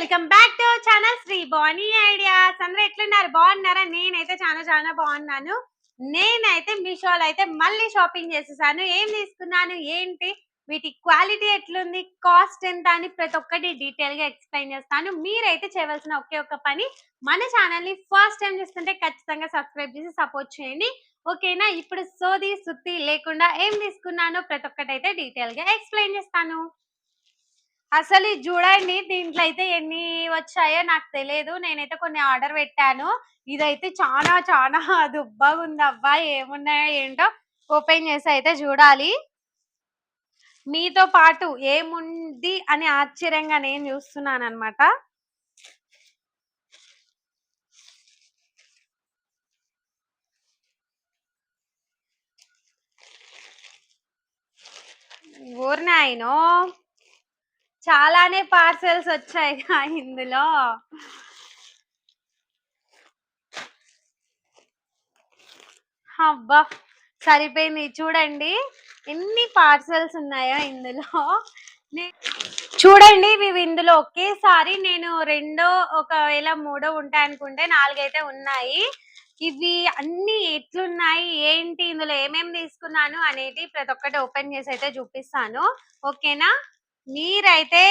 Welcome back to channel Sri Bani ideas. అందరూ ఎట్లున్నారు? బాగున్నారా? నేనైతే చాలా బాగున్నాను. నేనైతే మీషోలో అయితే మళ్ళీ షాపింగ్ చేసేసాను. ఏం తీసుకున్నాను, ఏంటి, వీటి క్వాలిటీ ఎట్లుంది, కాస్ట్ ఎంత అని ప్రతి ఒక్కటి డీటెయిల్ గా ఎక్స్ప్లెయిన్ చేస్తాను. మీరైతే చేయవలసిన ఒకే ఒక్క పని, మన ఛానల్ ని ఫస్ట్ టైం చూస్తుంటే ఖచ్చితంగా సబ్స్క్రైబ్ చేసి సపోర్ట్ చేయండి. ఓకేనా? ఇప్పుడు సోది సుత్తి లేకుండా ఏం తీసుకున్నానో ప్రతి ఒక్కటి అయితే డీటెయిల్ గా ఎక్స్ప్లెయిన్ చేస్తాను. అసలు ఇది చూడండి, దీంట్లో అయితే ఎన్ని వచ్చాయో నాకు తెలియదు. నేనైతే కొన్ని ఆర్డర్ పెట్టాను. ఇదైతే చాలా దుబ్బగా ఉంది అబ్బా. ఏమున్నాయో ఏంటో ఓపెన్ చేసి అయితే చూడాలి. మీతో పాటు ఏముంది అని ఆశ్చర్యంగా నేను చూస్తున్నాను అనమాట. ఊరినాయనో చాలానే పార్సెల్స్ వచ్చాయి ఇందులో. అబ్బా సరిపోయింది. చూడండి ఎన్ని పార్సెల్స్ ఉన్నాయో ఇందులో. చూడండి ఇవి ఇందులో ఒకేసారి నేను రెండో ఒకవేళ మూడో ఉంటాయి అనుకుంటే 4 అయితే ఉన్నాయి. ఇవి అన్ని ఎట్లున్నాయి, ఏంటి, ఇందులో ఏమేమి తీసుకున్నాను అనేది ప్రతి ఒక్కటి ఓపెన్ చేసి అయితే చూపిస్తాను. ఓకేనా? మీరైతే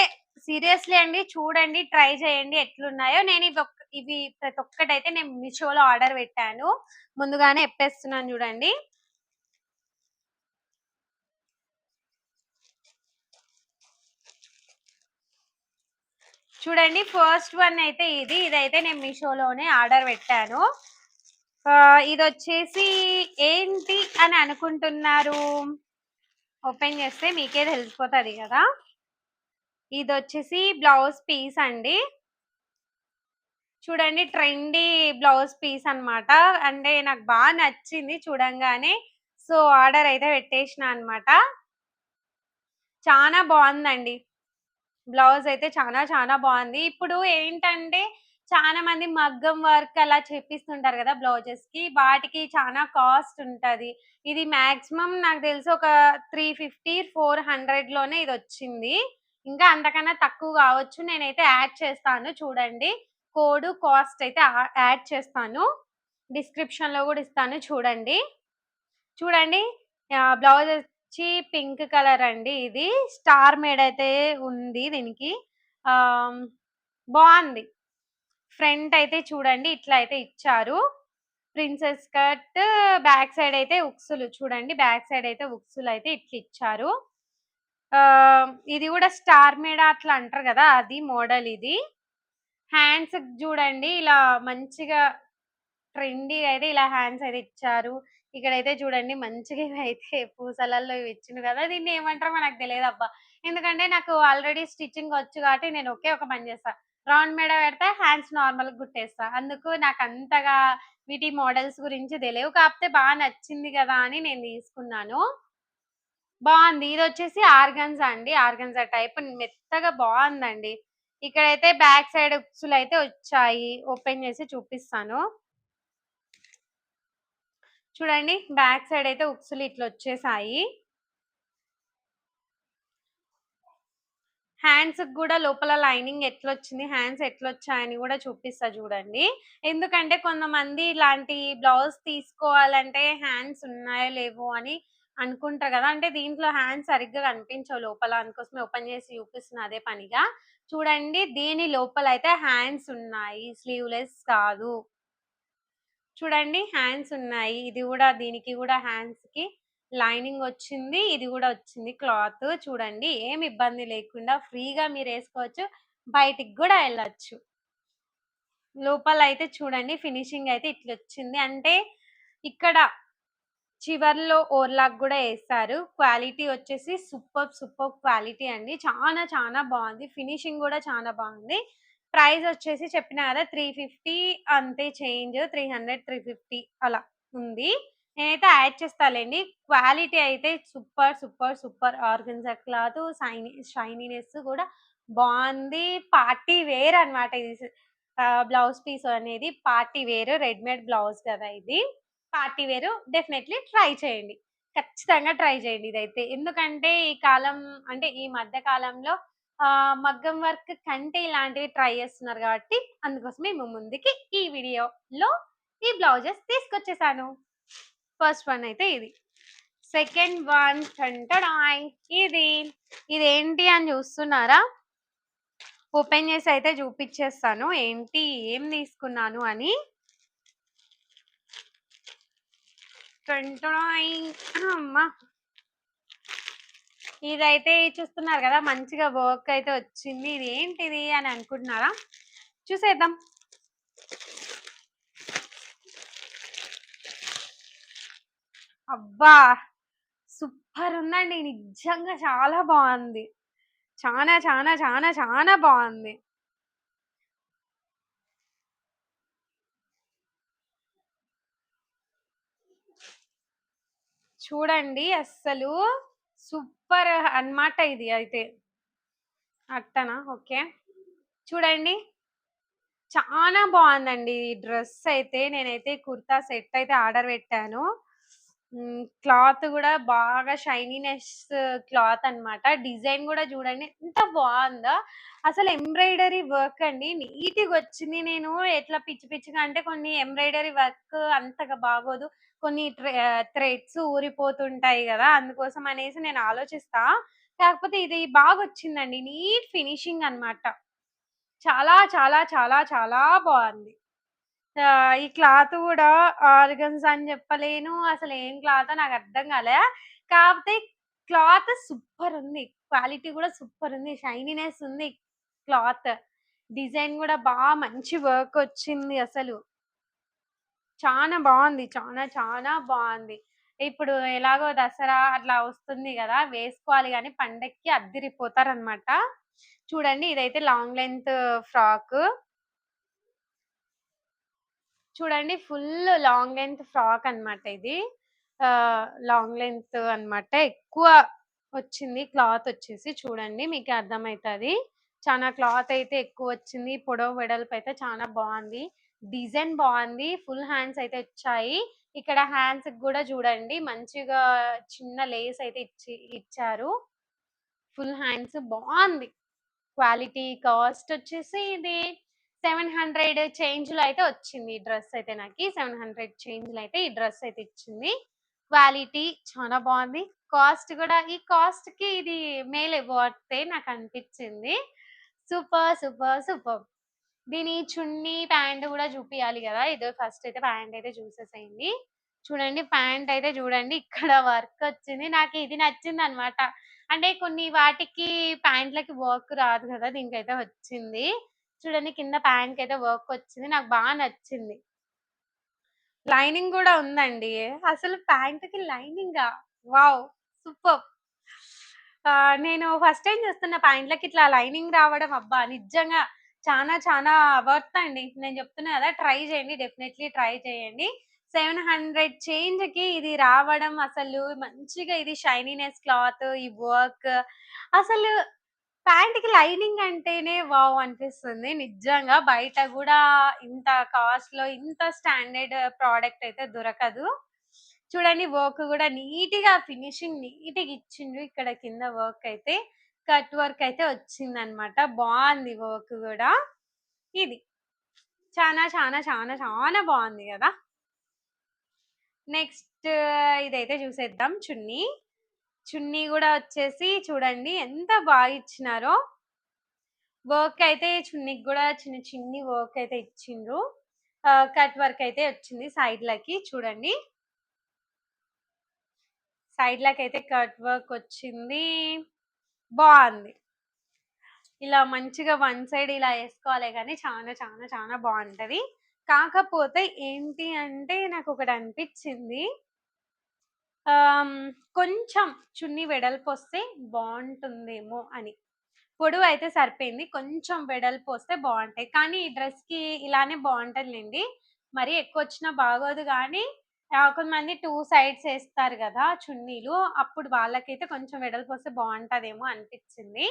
సీరియస్లీ అండి చూడండి, ట్రై చేయండి ఎట్లున్నాయో. నేను ఇవి ప్రతి ఒక్కటి అయితే నేను మీషోలో ఆర్డర్ పెట్టాను. ముందుగానే చెప్పేస్తున్నాను చూడండి. చూడండి ఫస్ట్ వన్ అయితే ఇదైతే నేను మీషోలోనే ఆర్డర్ పెట్టాను. ఇది వచ్చేసి ఏంటి అని అనుకుంటున్నారు? ఓపెన్ చేస్తే మీకే తెలిసిపోతుంది కదా. ఇది వచ్చేసి బ్లౌజ్ పీస్ అండి. చూడండి ట్రెండీ బ్లౌజ్ పీస్ అన్నమాట. అంటే నాకు బాగా నచ్చింది చూడంగానే. సో ఆర్డర్ అయితే పెట్టేసిన అన్నమాట. చాలా బాగుందండి బ్లౌజ్ అయితే. చాలా బాగుంది. ఇప్పుడు ఏంటంటే చాలా మంది మగ్గం వర్క్ అలా చేపిస్తుంటారు కదా బ్లౌజెస్ కి. వాటికి చాలా కాస్ట్ ఉంటది. ఇది మాక్సిమం నాకు తెలిసి ఒక 350 400 లోనే ఇది వచ్చింది. ఇంకా అంతకన్నా తక్కువ కావచ్చు. నేనైతే యాడ్ చేస్తాను చూడండి. కోడ్ కాస్ట్ అయితే యాడ్ చేస్తాను. డిస్క్రిప్షన్ లో కూడా ఇస్తాను చూడండి. చూడండి బ్లౌజ్ వచ్చి పింక్ కలర్ అండి. ఇది స్టార్ మేడ్ అయితే ఉంది దీనికి. బాగుంది. ఫ్రంట్ అయితే చూడండి ఇట్లా అయితే ఇచ్చారు. Princess cut. బ్యాక్ సైడ్ అయితే ఉక్సులు. చూడండి బ్యాక్ సైడ్ అయితే ఉక్సులు అయితే ఇట్లా ఇచ్చారు. ఇది కూడా స్టార్ మేడ అట్లా అంటారు కదా, అది మోడల్. ఇది హ్యాండ్స్ చూడండి ఇలా మంచిగా ట్రెండీ అయితే ఇలా హ్యాండ్స్ అయితే ఇచ్చారు. ఇక్కడైతే చూడండి మంచిగా ఇవైతే పూసలలో ఇవి ఇచ్చిండు కదా. దీన్ని ఏమంటారో మనకు తెలియదు అబ్బా. ఎందుకంటే నాకు ఆల్రెడీ స్టిచ్చింగ్ వచ్చు కాబట్టి నేను ఒకే ఒక పని చేస్తా. రౌండ్ మేడ పెడితే హ్యాండ్స్ నార్మల్ గుట్టేస్తా. అందుకు నాకు అంతగా వీటి మోడల్స్ గురించి తెలియవు. కాకపోతే బాగా నచ్చింది కదా అని నేను తీసుకున్నాను. బాగుంది. ఇది వచ్చేసి ఆర్గన్జా అండి. ఆర్గన్జా టైప్ మెత్తగా బాగుందండి. ఇక్కడైతే బ్యాక్ సైడ్ ఉక్సులు అయితే వచ్చాయి. ఓపెన్ చేసి చూపిస్తాను. చూడండి బ్యాక్ సైడ్ అయితే ఉక్సులు ఇట్లా వచ్చేసాయి. హ్యాండ్స్ కూడా లోపల లైనింగ్ ఎట్లొచ్చింది, హ్యాండ్స్ ఎట్లొచ్చాయని కూడా చూపిస్తా చూడండి. ఎందుకంటే కొంతమంది ఇలాంటి బ్లౌజ్ తీసుకోవాలంటే హ్యాండ్స్ ఉన్నాయో లేవో అని అనుకుంటారు కదా. అంటే దీంట్లో హ్యాండ్స్ సరిగ్గా కనిపించవు లోపల. అందుకోసమే ఓపెన్ చేసి చూపిస్తున్నా అదే పనిగా. చూడండి దీని లోపల అయితే హ్యాండ్స్ ఉన్నాయి, స్లీవ్లెస్ కాదు. చూడండి హ్యాండ్స్ ఉన్నాయి. ఇది కూడా దీనికి కూడా హ్యాండ్స్ కి లైనింగ్ వచ్చింది. ఇది కూడా వచ్చింది క్లాత్. చూడండి ఏం ఇబ్బంది లేకుండా ఫ్రీగా మీరు వేసుకోవచ్చు. బయటికి కూడా వెళ్ళొచ్చు. లోపల అయితే చూడండి ఫినిషింగ్ అయితే ఇట్లా వచ్చింది. అంటే ఇక్కడ చివర్లో ఓర్లాక్ కూడా వేస్తారు. క్వాలిటీ వచ్చేసి సూపర్ క్వాలిటీ అండి. చాలా బాగుంది. ఫినిషింగ్ కూడా చాలా బాగుంది. ప్రైస్ వచ్చేసి చెప్పిన కదా 350 అంతే చేంజ్. 300 350 అలా ఉంది. నేనైతే యాడ్ చేస్తాలేండి. క్వాలిటీ అయితే సూపర్ ఆర్గన్జా క్లాత్. షైనీనెస్ కూడా బాగుంది. పార్టీ వేర్ అన్నమాట ఇది. బ్లౌజ్ పీస్ అనేది పార్టీ వేర్. రెడీమేడ్ బ్లౌజ్ కదా ఇది. Party wear. డెఫినెట్లీ ట్రై చేయండి. ఖచ్చితంగా ట్రై చేయండి ఇదైతే. ఎందుకంటే ఈ కాలం అంటే ఈ మధ్య కాలంలో మగ్గం వర్క్ కంటే ఇలాంటివి ట్రై చేస్తున్నారు కాబట్టి అందుకోసమే మీ ముందుకి ఈ వీడియోలో ఈ బ్లౌజెస్ తీసుకొచ్చేసాను. ఫస్ట్ వన్ అయితే ఇది. సెకండ్ వన్ టంటడాయ్ ఇది. ఇదేంటి అని చూస్తున్నారా? ఓపెన్ చేసి అయితే చూపించేస్తాను ఏంటి ఏం తీసుకున్నాను అని. టంటడాయ్ అమ్మా! ఇదైతే చూస్తున్నారు కదా మంచిగా వర్క్ అయితే వచ్చింది. ఇది ఏంటిది అని అనుకుంటున్నారా? చూసేద్దాం. అబ్బా! సూపర్ ఉందండి. నిజంగా చాలా బాగుంది. చానా చానా చానా చానా బాగుంది. చూడండి అస్సలు సూపర్ అన్నమాట ఇది అయితే. అట్టనా? ఓకే. చూడండి. చాలా బాగుందండి ఈ డ్రెస్ అయితే. నేనైతే కుర్తా సెట్ అయితే ఆర్డర్ పెట్టాను. క్లాత్ గూడా బాగా షైనీనెస్ క్లాత్ అన్నమాట. డిజైన్ గూడా చూడండి ఎంత బావుందో. అసలు ఎంబ్రాయిడరీ వర్క్ అండి. నీట్‌గొచ్చింది. నేను ఎట్లా పిచ్చి పిచ్చిగా అంటే కొన్ని ఎంబ్రాయిడరీ వర్క్ అంతగా బాగోదు. కొన్ని థ్రెడ్స్ ఊరిపోతుంటాయి గదా! అందుకోసం అనేసి నేను ఆలోచిస్తా. కాకపోతే ఇది బాగొచ్చిందండి. నీట్ ఫినిషింగ్ అన్నమాట. చాలా చాలా చాలా చాలా బావుంది. ఈ క్లాత్ గూడా ఆర్గన్స్ అని జెప్పలేను. అసలేం క్లాతో నాకర్థం గాలే. కాపోతే క్లాత్ సూపరుంది. క్వాలిటీ గూడా సూపరుంది. షైనీనెస్ ఉంది క్లాత్. డిజైన్ గూడా మంచి వర్కొచ్చింది అసలు. చానా బావుంది. చానా చానా బావుంది. ఇప్పుడు ఎలాగో దసరా అట్లా వస్తుంది గదా! వేసుకోవాలి గానీ పండక్కి అద్దిరిపోతారనమాట. చూడండి ఇదైతే లాంగ్ లెంత్ ఫ్రాకు. చూడండి ఫుల్ లాంగ్ లెంత్ ఫ్రాక్ అన్నమాట ఇది. లాంగ్ లెంత్ అన్నమాట. ఎక్కువ వచ్చింది క్లాత్ వచ్చేసి చూడండి మీకే అర్థమైతది. చానా క్లాత్ అయితే ఎక్కువొచ్చింది. పొడవు వెడల్పు అయితే చానా బావుంది. డిజైన్ బావుంది. ఫుల్ హ్యాండ్స్ అయితే వచ్చాయి. ఇక్కడ హ్యాండ్స్‌కి గూడా చూడండి మంచిగా చిన్న లేస్ అయితే ఇచ్చారు. ఫుల్ హ్యాండ్స్ బావుంది. క్వాలిటీ కాస్ట్ వచ్చేసి ఇది 700 చేంజ్‌లో అయితే వచ్చింది. ఈ డ్రెస్ అయితే నాకి 700 చేంజ్‌లో అయితే ఈ డ్రెస్ అయితే ఇచ్చింది. క్వాలిటీ చాలా బావుంది. కాస్ట్ గూడా ఈ కాస్ట్‌కి ఇది మేలే వర్తే నాకనిపిచ్చింది. సూపర్! సూపర్! సూపర్బ్! దీని చున్నీ, ప్యాంట్ గూడా చూపియాలి గదా! ఇదో ఫస్ట్ అయితే ప్యాంట్ అయితే చూసేసేయండి. చూడండి ప్యాంట్ అయితే చూడండి ఇక్కడ వర్క్ వచ్చింది. నాకు ఇది నచ్చిందనమాట. అంటే కొన్ని వాటికి ప్యాంట్‌లకి వర్క్ రాదు గదా! దీనికైతే వచ్చింది. చూడండి కింద ప్యాంట్‌కైతే వర్క్ వచ్చింది. నాకు నచ్చింది. లైనింగ్ గూడా ఉందండి. అసలు ప్యాంట్‌కి లైనింగా? వావ్! సూపర్బ్! నేను ఫస్ట్ టైమ్ చూస్తున్న ప్యాంట్‌లకి ఇట్లా లైనింగ్ రావడం. అబ్బా! నిజంగా చానా చానా వర్త్ అండి. నేను చెప్తున్నా గదా! ట్రై చేయండి. డెఫినైట్‌లీ ట్రై చేయండి. 700 చేంజ్‌కి ఇది రావడం అసలు మంచిగా ఇది షైనీనెస్ క్లాత్, ఈ వర్క్ అసలు ప్యాంట్‌కి లైనింగ్ అంటేనే వావ్! అనిపిస్తుంది. నిజంగా బయట గూడా ఇంత కాస్ట్‌లో ఇంత స్టాండర్డ్ ప్రొడక్ట్ అయితే దొరకదు. చూడండి వర్క్ గూడా నీట్‌గా ఫినిషింగ్ నీట్‌గా ఇచ్చిండ్రు. ఇక్కడ కింద వర్క్ అయితే కట్ వర్క్ అయితే వచ్చిందనమాట. బావుంది వర్క్ గూడా. ఇది. చానా చానా చానా చానా బావుంది గదా! నెక్స్ట్ ఇదైతే చూసేద్దాం చున్నీ. చున్నీ గూడా వచ్చేసి చూడండి ఎంత బాగా ఇచ్చినారో. వర్క్ అయితే చున్నీకి గూడా చిన్న చిన్ని వర్క్ అయితే ఇచ్చిండ్రు. కట్ వర్క్ అయితే వచ్చింది సైడ్‌లకి చూడండి. సైడ్‌లకైతే కట్ వర్క్ వచ్చింది. బావుంది. ఇలా మంచిగా వన్ సైడ్ ఇలా యేసుకోవాలే గానీ చానా చానా చానా బావుంటది. కాకపోతే ఏంటి అంటే నాకొకటి అనిపిచ్చింది. ఆహ్, కొంచెం చున్నీ వెడల్పొస్తే బావుంటుందేమో అని. పొడవైతే సరిపోయింది. కొంచెం వెడల్పొస్తే బావుంటాయి. కానీ ఈ డ్రెస్‌కి ఇలానే బావుంటదిలెండి. మరీ ఎక్కువొచ్చినా బాగోదు గానీ కొంతమంది 2 సైడ్స్ ఏస్తారు గదా! చున్నీలు. అప్పుడు వాళ్ళకైతే కొంచెం వెడల్పొస్తే బావుంటదేమో అనిపిచ్చింది.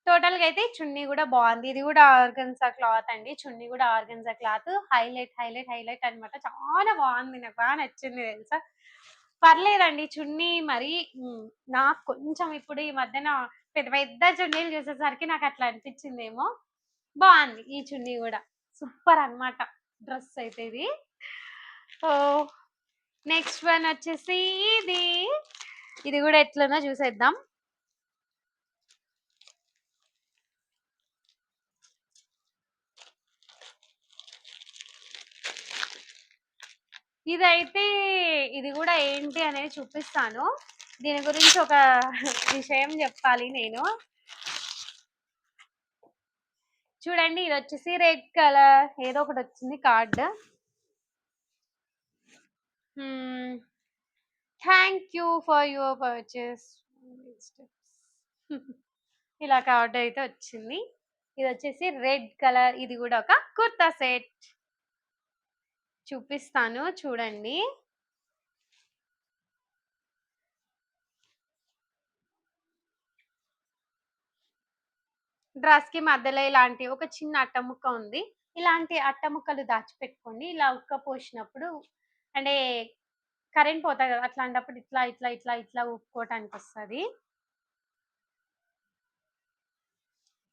టోటల్‌గా అయితే చున్నీ గూడా బావుంది. ఇది గూడా ఆర్గన్జా క్లాత్ అండి. చున్నీ గూడా organza cloth. Highlight, highlight, highlight అన్నమాట. చాలా బావుంది. నాకు నచ్చింది తెలుసా! పర్లేదండి చున్నీ మరి నాకు కొంచెం ఇప్పుడు ఈ మధ్యన పెద్ద పెద్ద చున్నీలు చూసేసరికి నాకు అట్లా అనిపించిందేమో. బాగుంది ఈ చున్నీ కూడా, సూపర్ అన్నమాట డ్రెస్ అయితే ఇది. ఓ నెక్స్ట్ వన్ వచ్చేసి ఇది. ఇది కూడా ఎట్లుందో చూసేద్దాం. ఇదైతే ఇది కూడా ఏంటి అనేది చూపిస్తాను. దీని గురించి ఒక విషయం చెప్పాలి నేను. చూడండి ఇది వచ్చేసి రెడ్ కలర్ ఏదో ఒకటి వచ్చింది card. Thank you for your purchase. ఇలా కార్డ్ అయితే వచ్చింది. ఇది వచ్చేసి రెడ్ కలర్. ఇది కూడా ఒక కుర్తా సెట్. చూపిస్తాను చూడండి. డ్రెస్ కి మధ్యలో ఇలాంటి ఒక చిన్న అట్టముక్క ఉంది. ఇలాంటి అట్టముక్కలు దాచిపెట్టుకోండి. ఇలా ఉక్క పోసినప్పుడు అంటే కరెంట్ పోతాయి కదా, అట్లాంటప్పుడు ఇట్లా ఇట్లా ఇట్లా ఇట్లా ఊపుకోవటానికి వస్తుంది.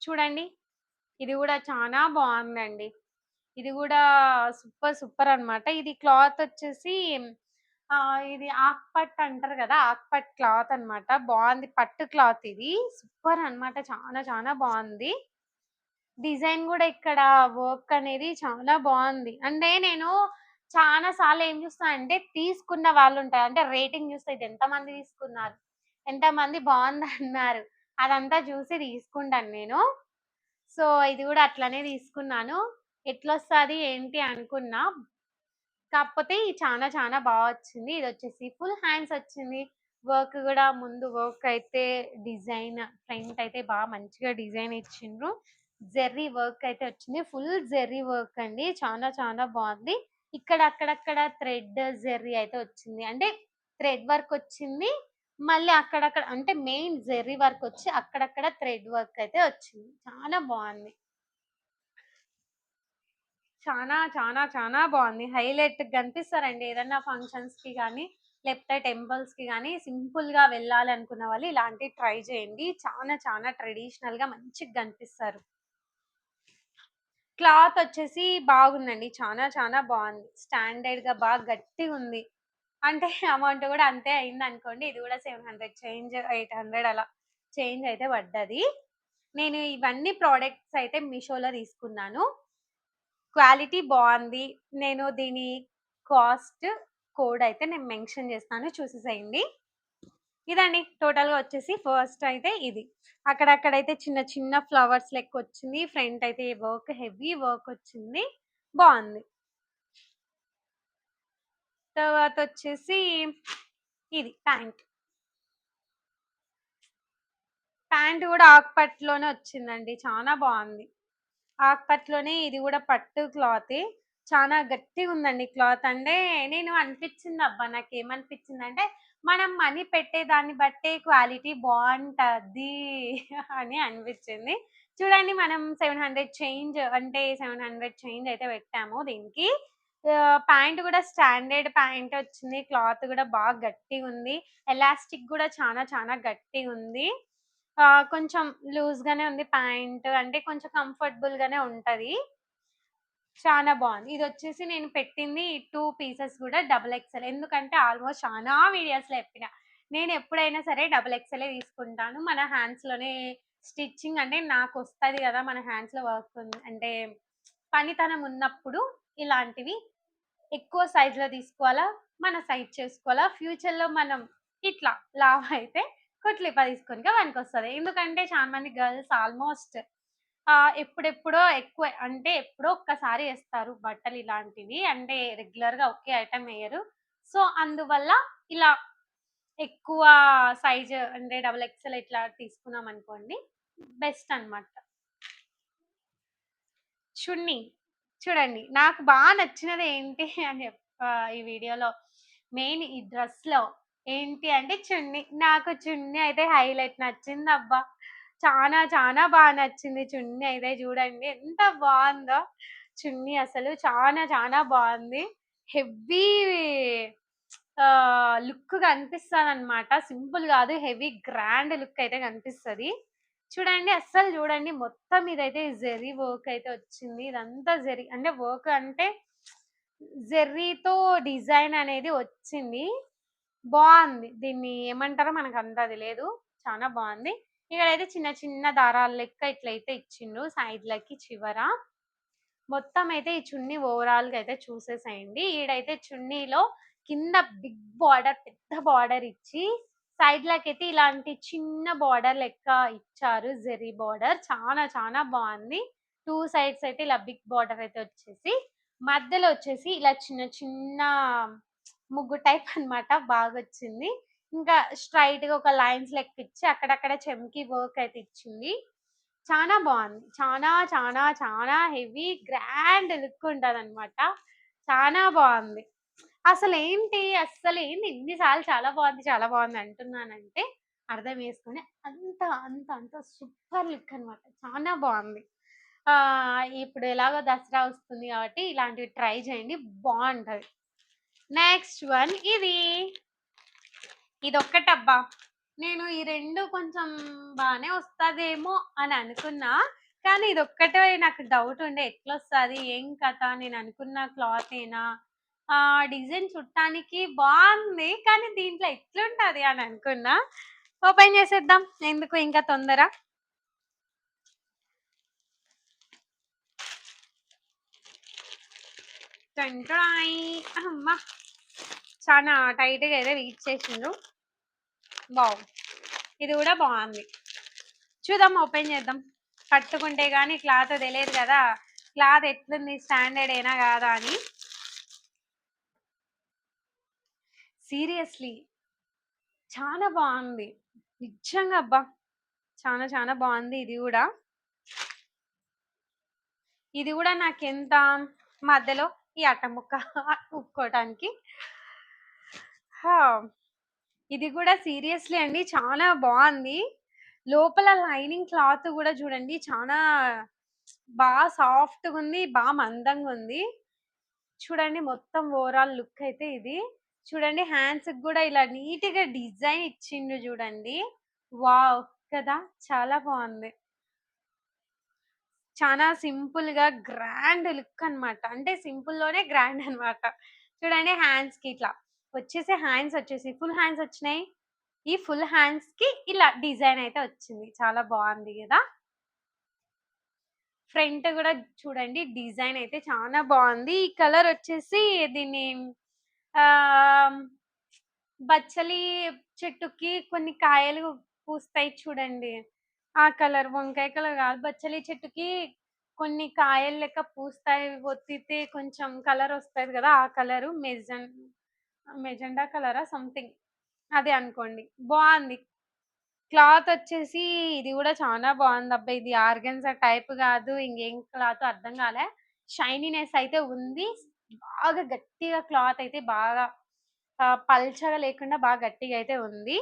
చూడండి ఇది కూడా చాలా బాగుందండి. ఇది కూడా సూపర్ సూపర్ అన్నమాట. ఇది క్లాత్ వచ్చేసి ఇది ఆక్పట్ అంటారు కదా, ఆక్పట్ క్లాత్ అన్నమాట. బాగుంది, పట్టు క్లాత్ ఇది. సూపర్ అన్నమాట, చాలా చాలా బాగుంది. డిజైన్ కూడా ఇక్కడ వర్క్ అనేది చాలా బాగుంది. అంటే నేను చాలా సార్లు ఏం చూస్తా అంటే తీసుకున్న వాళ్ళు ఉంటారు, అంటే రేటింగ్ చూస్తే ఇది ఎంతమంది తీసుకున్నారు, ఎంతమంది బాగుందన్నారు, అదంతా చూసి తీసుకుంటాను నేను. సో ఇది కూడా అట్లనే తీసుకున్నాను. ఎట్లొస్తది ఏంటి అనుకున్నా, కాకపోతే ఇది చాలా చాలా బాగా వచ్చింది. ఇది వచ్చేసి ఫుల్ హ్యాండ్స్ వచ్చింది. వర్క్ కూడా ముందు వర్క్ అయితే డిజైన్ ఫ్రంట్ అయితే బాగా మంచిగా డిజైన్ ఇచ్చిండ్రు. జెర్రీ వర్క్ అయితే వచ్చింది, ఫుల్ జెర్రీ వర్క్ అండి, చాలా చాలా బాగుంది. ఇక్కడ అక్కడక్కడ థ్రెడ్ జెర్రీ అయితే వచ్చింది, అంటే థ్రెడ్ వర్క్ వచ్చింది. మళ్ళీ అక్కడక్కడ అంటే మెయిన్ జెర్రీ వర్క్ వచ్చి అక్కడక్కడ థ్రెడ్ వర్క్ అయితే వచ్చింది. చాలా బాగుంది, చాలా చాలా చాలా బాగుంది. హైలైట్ కనిపిస్తారండి ఏదన్నా ఫంక్షన్స్ కి కానీ, లేకపోతే టెంపుల్స్ కి కానీ సింపుల్ గా వెళ్ళాలి అనుకున్న వాళ్ళు ఇలాంటివి ట్రై చేయండి. చాలా చాలా ట్రెడిషనల్ గా మంచిగా కనిపిస్తారు. క్లాత్ వచ్చేసి బాగుందండి, చాలా చాలా బాగుంది. స్టాండర్డ్ గా బాగా గట్టిగా ఉంది. అంటే అమౌంట్ కూడా అంతే అయింది అనుకోండి. ఇది కూడా 700 చేంజ్, 800 అలా చేంజ్ అయితే పడ్డది. నేను ఇవన్నీ ప్రోడక్ట్స్ అయితే మీషోలో తీసుకున్నాను. క్వాలిటీ బాగుంది. నేను దీని కాస్ట్ కోడ్ అయితే నేను మెన్షన్ చేస్తాను, చూసేసేయండి. ఇదండి టోటల్‌గా వచ్చేసి ఫస్ట్ అయితే ఇది. అక్కడక్కడైతే చిన్న చిన్న ఫ్లవర్స్ లెక్క వచ్చింది. ఫ్రంట్ అయితే వర్క్ హెవీ వర్క్ వచ్చింది. బావుంది. తర్వాత వచ్చేసి ఇది ప్యాంట్. ప్యాంట్ కూడా ఆకుపట్టులోనే వచ్చిందండి, చాలా బాగుంది. ఆకుపట్టులోనే ఇది కూడా పట్టు క్లాతే. చాలా గట్టిగా ఉందండి క్లాత్. అంటే నేను అనిపించింది అబ్బా, నాకేమనిపించిందంటే మనం మనీ పెట్టే దాన్ని బట్టే క్వాలిటీ బాగుంటది అని అనిపించింది. చూడండి మనం 700 చేంజ్, అంటే 700 చేంజ్ అయితే పెట్టాము దీనికి. ప్యాంట్ కూడా స్టాండర్డ్ ప్యాంట్ వచ్చింది. క్లాత్ కూడా బాగా గట్టిగా ఉంది. ఎలాస్టిక్ కూడా చాలా చాలా గట్టిగా ఉంది. కొంచెం లూజ్ గానే ఉంది ప్యాంట్, అంటే కొంచెం కంఫర్టబుల్ గానే ఉంటది. చాలా బాగుంది. ఇది వచ్చేసి నేను పెట్టింది 2 పీసెస్ కూడా డబుల్ ఎక్స్ఎల్. ఎందుకంటే ఆల్మోస్ట్ చాలా వీడియోస్‌లో చెప్పిన, నేను ఎప్పుడైనా సరే డబుల్ ఎక్స్ఎలే తీసుకుంటాను. మన హ్యాండ్స్ లోనే స్టిచ్చింగ్ అంటే నాకు వస్తది కదా, మన హ్యాండ్స్ లో వర్క్ ఉంది అంటే పనితనం ఉన్నప్పుడు ఇలాంటివి ఎక్కువ సైజులో తీసుకోవాలా, మన సైజ్ చేసుకోవాలా. ఫ్యూచర్‌లో మనం ఇట్లా లావు అయితే కుట్లిప్ప తీసుకోనికే పనికొస్తది. ఎందుకంటే చాలా మంది గర్ల్స్ ఆల్మోస్ట్ ఎప్పుడెప్పుడో ఎక్కువ, అంటే ఎప్పుడో ఒక్కసారి ఏస్తారు బట్టలు ఇలాంటివి. అంటే రెగ్యులర్‌గా ఒకే ఐటెమ్ ఎయ్యరు. సో, అందువల్ల ఇలా ఎక్కువ సైజ్ అంటే డబుల్ ఎక్స్‌ఎల్ ఇట్లా తీసుకున్నామనుకోండి బెస్ట్ అన్నమాట. చున్నీ. చూడండి నాకు నచ్చినది ఏంటి అని ఈ వీడియోలో మెయిన్ ఈ డ్రెస్‌లో ఏంటి అంటే చున్నీ. నాకు చున్నీ అయితే హైలైట్ నచ్చిందబ్బా! చానా చానా నచ్చింది చున్నీ అయితే. చూడండి ఎంత బావుందో చున్నీ, అసలు చానా చానా బావుంది. హెవ్వీ లుక్ కనిపిస్తదనమాట. సింపుల్ గాదు, హెవీ గ్రాండ్ లుక్ అయితే కనిపిస్తది. చూడండి, అస్సలు చూడండి, మొత్తం ఇదైతే జెర్రీ వర్క్ అయితే వచ్చింది. ఇదంతా జెర్రీ అంటే వర్క్ అంటే జెర్రీతో డిజైన్ అనేది వచ్చింది. బావుంది. దీన్ని ఏమంటారో మనకంత అది లేదు. చానా బావుంది. ఇక్కడైతే చిన్న చిన్న దారాలు లెక్క ఇట్లయితే ఇచ్చిండు సైడ్‌లకి చివర. మొత్తం అయితే ఈ చున్నీ ఓవరాల్‌గా అయితే చూసేసేయండి. ఈడైతే చున్నీలో కింద బిగ్ బార్డర్, పెద్ద బార్డర్ ఇచ్చి సైడ్‌లకైతే ఇలాంటి చిన్న బార్డర్ లెక్క ఇచ్చారు. జెర్రీ బార్డర్ చానా చానా బావుంది. 2 సైడ్స్ అయితే ఇలా బిగ్ బార్డర్ అయితే వచ్చేసి, మధ్యలో వచ్చేసి ఇలా చిన్న చిన్న ముగ్గు టైప్ అన్నమాట. బాగొచ్చింది. ఇంకా స్ట్రెయిట్‌గా ఒక లైన్స్ లెక్క ఇచ్చి అక్కడక్కడ చెమ్కీ వర్క్ అయితే ఇచ్చింది. చానా బావుంది. చానా, చానా, చానా హెవీ గ్రాండ్ లుక్ ఉంటదనమాట. చానా బావుంది. అస్సలేంటి ఇన్ని సార్లు చాలా బావుంది అంటున్నానంటే అర్థం చేసుకోండి. అంత సూపర్ లుక్ అనమాట. చానా బావుంది. ఇప్పుడు ఎలాగో దసరా వస్తుంది కాబట్టి ఇలాంటివి ట్రై చేయండి. బావుంటది. నెక్స్ట్ వన్ ఇది. ఇదొక్కటబ్బా! నేను ఈ 2 కొంచెం బానే వస్తదేమో అని అనుకున్నా. కానీ ఇదొక్కటే నాకు డౌట్ ఉండే ఎట్లొస్తది? ఏం కథ? నేను అనుకున్న క్లాతేనా? డిజైన్ చూడటానికి బావుంది. కానీ దీంట్లో ఎట్లుంటది అని అనుకున్నా. ఓపెన్ చేసేద్దాం. ఎందుకు ఇంకా తొందర. టంటాయ్ అమ్మ! చానా టైట్‌గా అయితే రీచ్ చేసిండ్రు. వావ్! ఇది గూడా బావుంది. చూద్దాం, ఓపెన్ చేద్దాం. కట్టుకుంటే గాని క్లాత్ తెలియదు గదా! క్లాత్ ఎట్లుంది, స్టాండర్డ్ ఏనా గాదా అని. సీరియస్‌లీ చాలా బావుంది. నిజంగా అబ్బా! చానా చానా బావుంది ఇది గూడా. ఇది గూడా నాకెంత మధ్యలో ఈ అట్ట ముక్క కుక్కోటానికి. హా! ఇది గూడా సీరియస్‌లీ అండి చానా బావుంది. లోపల లైనింగ్ క్లాత్ గూడా చూడండి చానా సాఫ్ట్‌గుంది. మందంగుంది. చూడండి, మొత్తం ఓవరాల్ లుక్ అయితే ఇది. చూడండి, హ్యాండ్స్‌కి గూడా ఇలా నీట్‌గా డిజైన్ ఇచ్చిండు చూడండి. వావ్! కదా! చాలా బావుంది. చానా సింపుల్‌గా గ్రాండ్ లుక్ అన్నమాట. అంటే సింపుల్‌లోనే గ్రాండ్ అన్నమాట. చూడండి, హ్యాండ్స్‌కి ఇట్లా హ్యాండ్స్ వచ్చేసి ఫుల్ హ్యాండ్స్ వచ్చినాయి. ఈ ఫుల్ హ్యాండ్స్‌కి ఇలా డిజైన్ అయితే వచ్చింది. చాలా బావుంది గదా! ఫ్రంట్ గూడా చూడండి, డిజైన్ అయితే చానా బావుంది. ఈ కలర్ వచ్చేసి దీన్ని ఆహ్, బచ్చలి చెట్టుకి కొన్ని కాయలు పూస్తాయి చూడండి. ఆ కలర్. వంకాయ కలర్ గాదు. బచ్చలి చెట్టుకి కొన్ని కాయలు లెక్క పూస్తాయి. ఒత్తితే కొంచెం కలర్ వస్తది గదా! ఆ కలరు మెజెండా కలరా సంథింగ్ అదే అనుకోండి. బావుంది. క్లాతొచ్చేసి ఇది గూడా చానా బావుందబ్బా! ఇది ఆర్గన్జా టైప్ గాదు. ఇంగేం క్లాతో అర్థం గాలే. షైనీనెస్ అయితే ఉంది. బాగా గట్టిగా క్లాత్ అయితే బాగా పల్చగా లేకుండా బాగా గట్టిగా అయితే ఉంది.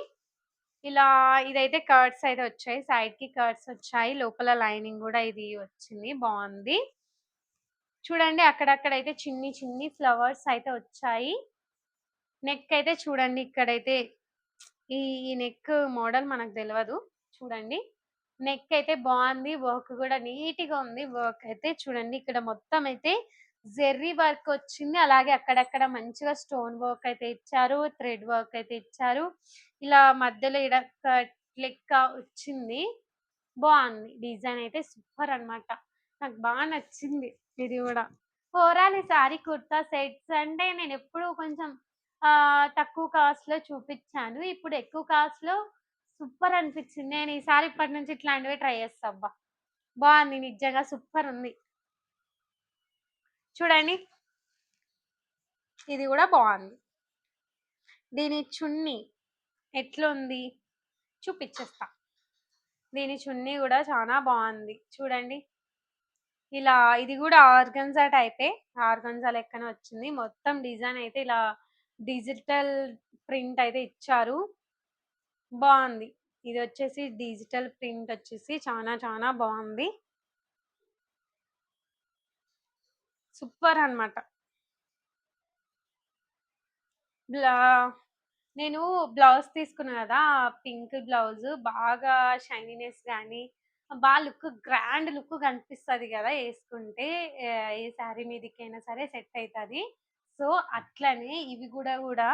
ఇలా ఇదైతే కర్డ్స్ అయితే వచ్చాయి. సైడ్‌కి కర్డ్స్ వచ్చాయి. లోపల లైనింగ్ గూడా ఇది వచ్చింది. బావుంది. చూడండి, అక్కడక్కడైతే చిన్ని చిన్ని ఫ్లవర్స్ అయితే వచ్చాయి. నెక్ అయితే చూడండి, ఇక్కడైతే ఈ ఈ నెక్ మోడల్ మనకు తెలవదు. చూడండి. నెక్ అయితే బావుంది. వర్క్ గూడా నీట్‌గా ఉంది. వర్క్ అయితే చూడండి, ఇక్కడ మొత్తం అయితే జెర్రీ వర్క్ వచ్చింది. అలాగే అక్కడక్కడ మంచిగా స్టోన్ వర్క్ అయితే ఇచ్చారు. థ్రెడ్ వర్క్ అయితే ఇచ్చారు. ఇలా మధ్యలో ఈడ కట్ లెక్క వచ్చింది. బావుంది. డిజైన్ అయితే సూపర్ అన్నమాట. నాకు నచ్చింది ఇది గూడా. ఓవరాల్ ఈ సారీ కుర్తా సెట్స్ అంటే నేనెప్పుడూ కొంచెం తక్కువ కాస్ట్‌లో చూపిచ్చాను. ఇప్పుడు ఎక్కువ కాస్ట్‌లో సూపర్ అనిపిచ్చింది. నేను ఈసారి ఇప్పటి నుంచి ఇట్లాంటివే ట్రై చేస్తా అబ్బా! బావుంది, నిజంగా సూపర్ ఉంది. చూడండి, ఇది గూడా బావుంది. దీని చున్నీ ఎట్లుంది చూపిచ్చేస్తా. దీని చున్నీ గూడా చానా బావుంది. చూడండి. ఇలా ఇది గూడా ఆర్గన్జా టైపే. ఆర్గన్జా లెక్కనే వచ్చింది. మొత్తం డిజైన్ అయితే ఇలా డిజిటల్ ప్రింట్ అయితే ఇచ్చారు. బావుంది. ఇదొచ్చేసి డిజిటల్ ప్రింట్ వచ్చేసి చానా చానా బావుంది. సూపర్ అన్నమాట. బ్లా నేను బ్లౌజ్ తీసుకున్నా గదా! పింక్ బ్లౌజు బాగా షైనీనెస్ గాని, గ్రాండ్ లుక్ కనిపిస్తది గదా! యేసుకుంటే. ఏ శారీ మీదకైనా సరే సెట్ అయితది. సో, అట్లనే ఇవి గూడా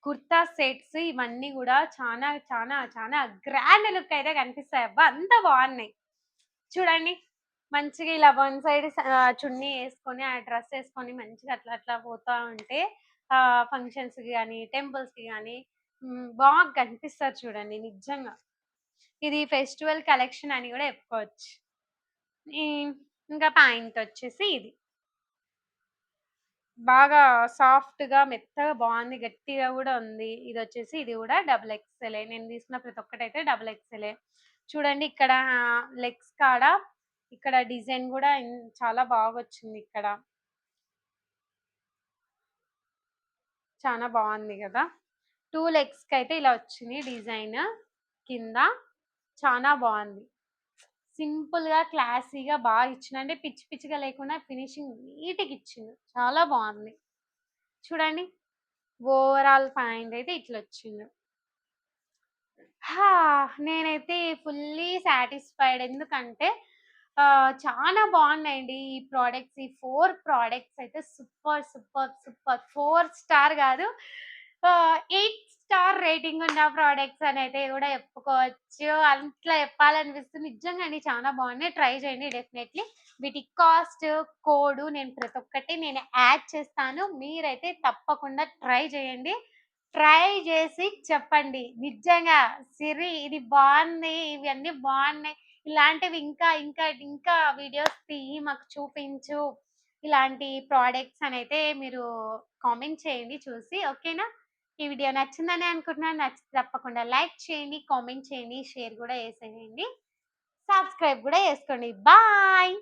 కుర్తా సెట్స్ ఇవన్నీ గూడా చానా గ్రాండ్ లుక్ అయితే కనిపిస్తాయి. అబ్బా! అంత బావున్నాయి. చూడండి. మంచిగా ఇలా వన్ సైడ్ చున్నీ యేసుకొని, ఆ డ్రెస్ యేసుకొని మంచిగా అట్లా పోతా ఉంటే ఫంక్షన్స్‌కి గాని, టెంపుల్స్‌కి గాని బాగా కనిపిస్తారు చూడండి నిజంగా. ఇది ఫెస్టివల్ కలెక్షన్ అని గూడా చెప్పుకోవచ్చు. ఈ ఇంకా ప్యాంటొచ్చేసి ఇది. బాగా సాఫ్ట్‌గా, మెత్తగా బావుంది. గట్టిగా గూడా ఉంది. ఇది గూడా డబుల్ ఎక్స్‌ఎలే. నేను తీసుకున్న ప్రతి ఒక్కటైతే డబుల్ ఎక్స్‌ఎలే. చూడండి ఇక్కడ లెగ్స్ కాడ ఇక్కడ డిజైన్ గూడా చాలా బాగొచ్చిందిక్కడ. చానా బావుంది గదా! 2 లెగ్స్‌కైతే ఇలా వచ్చింది డిజైన్ కింద. చానా బావుంది. సింపుల్‌గా, క్లాసీగా ఇచ్చిండు. అంటే పిచ్చి పిచ్చిగా లేకుండా ఫినిషింగ్ నీట్‌గిచ్చిండు. చాలా బావుంది. చూడండి. ఓవరాల్ పాయింట్ అయితే ఇట్లొచ్చింది. హా! నేనైతే ఫుల్లీ సాటిస్ఫైడ్. ఎందుకంటే చానా బావున్నాయండి ఈ ప్రొడక్ట్స్. ఈ 4 ప్రొడక్ట్స్ అయితే సూపర్. 4 స్టార్ గాదు. 8 స్టార్ రేటింగ్ ఉన్న ప్రొడక్ట్స్ అనైతే గూడా చెప్పుకోవచ్చు. అట్లా చెప్పాలనిపిస్తుంది. నిజంగా అండి చానా బావున్నాయి. ట్రై చేయండి డెఫినైట్‌లీ. వీటి కాస్ట్, కోడ్ నేను ప్రతి ఒక్కటి యాడ్ చేస్తాను. మీరైతే తప్పకుండా ట్రై చేయండి. ట్రై జేసి చెప్పండి. నిజంగా ఇది బావుంది. ఇవన్నీ బావున్నాయి. ఇలాంటివి ఇంకా వీడియోస్ తీయి మాకు చూపించు. ఇలాంటి ప్రొడక్ట్స్ అనైతే మీరు కామెంట్ చేయండి చూసి. ఓకేనా? ఈ వీడియో నచ్చిందనే అనుకుంటున్నాను. నచ్చితే తప్పకుండా లైక్ చేయండి, కామెంట్ చేయండి, షేర్ గూడా చేసేయండి. సబ్స్క్రైబ్ గూడా చేసుకోండి. బాయ్.